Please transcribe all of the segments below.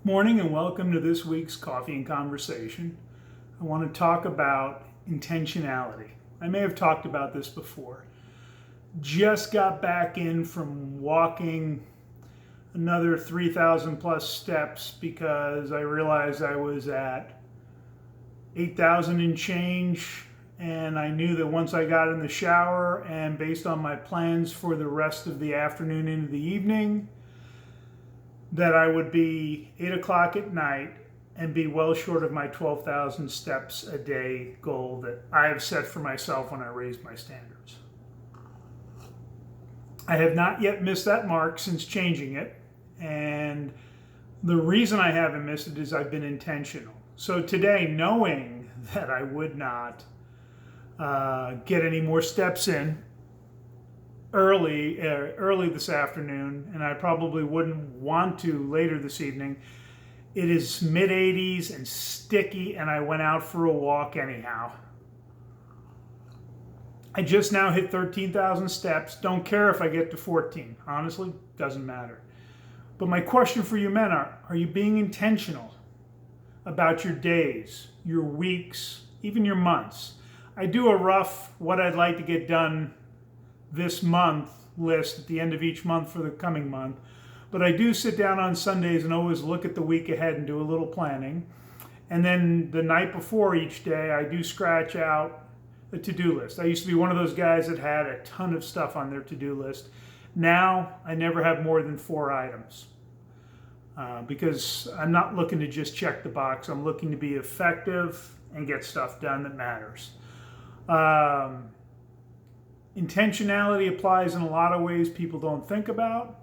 Morning and welcome to this week's Coffee and Conversation. I want to talk about intentionality. I may have talked about this before. Just got back in from walking another 3,000 plus steps because I realized I was at 8,000 and change, and I knew that once I got in the shower and based on my plans for the rest of the afternoon into the evening, that I would be 8 o'clock at night and be well short of my 12,000 steps a day goal that I have set for myself when I raised my standards. I have not yet missed that mark since changing it, and the reason I haven't missed it is I've been intentional. So today, knowing that I would not get any more steps in early this afternoon, and I probably wouldn't want to later this evening. It is mid 80s and sticky, and I went out for a walk anyhow. I just now hit 13,000 steps. Don't care if I get to 14. Honestly, doesn't matter. But my question for you men are you being intentional about your days, your weeks, even your months? I do a rough what I'd like to get done this month list at the end of each month for the coming month, but I do sit down on Sundays and always look at the week ahead and do a little planning. And then the night before each day, I do scratch out a to-do list. I used to be one of those guys that had a ton of stuff on their to-do list. Now I never have more than 4 items because I'm not looking to just check the box. I'm looking to be effective and get stuff done that matters. Intentionality applies in a lot of ways people don't think about.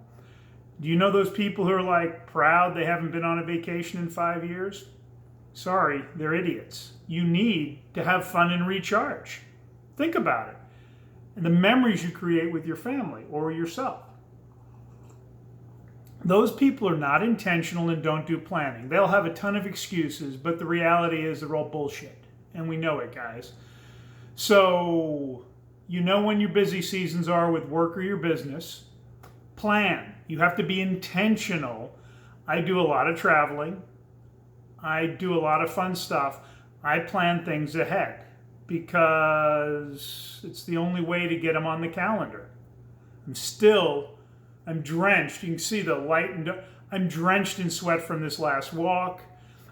Do you know those people who are like proud they haven't been on a vacation in 5 years? Sorry, they're idiots. You need to have fun and recharge. Think about it. And the memories you create with your family or yourself. Those people are not intentional and don't do planning. They'll have a ton of excuses, but the reality is they're all bullshit. And we know it, guys. So you know when your busy seasons are with work or your business. Plan. You have to be intentional. I do a lot of traveling. I do a lot of fun stuff. I plan things ahead because it's the only way to get them on the calendar. I'm drenched. You can see the light, and I'm drenched in sweat from this last walk.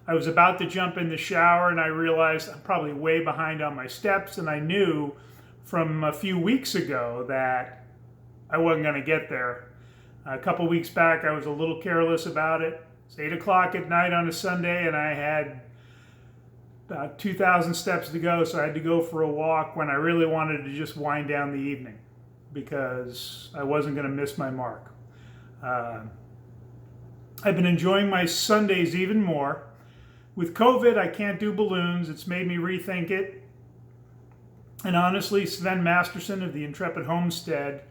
I was about to jump in the shower and I realized I'm probably way behind on my steps, and I knew from a few weeks ago that I wasn't going to get there. A couple weeks back, I was a little careless about it. It's 8 o'clock at night on a Sunday, and I had about 2,000 steps to go, so I had to go for a walk when I really wanted to just wind down the evening because I wasn't going to miss my mark. I've been enjoying my Sundays even more. With COVID, I can't do balloons. It's made me rethink it. And honestly, Sven Masterson of the Intrepid Homestead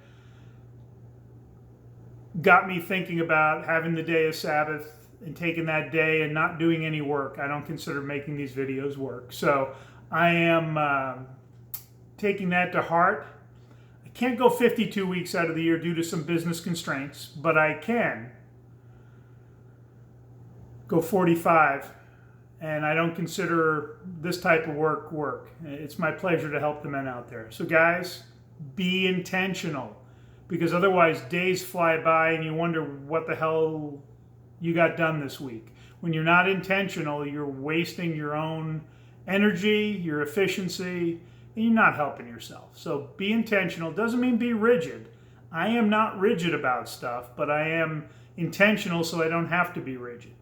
got me thinking about having the day of Sabbath and taking that day and not doing any work. I don't consider making these videos work. So I am taking that to heart. I can't go 52 weeks out of the year due to some business constraints, but I can go 45. And I don't consider this type of work. It's my pleasure to help the men out there. So guys, be intentional, because otherwise days fly by and you wonder what the hell you got done this week. When you're not intentional, you're wasting your own energy, your efficiency, and you're not helping yourself. So be intentional. Doesn't mean be rigid. I am not rigid about stuff, but I am intentional so I don't have to be rigid.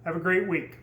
Have a great week.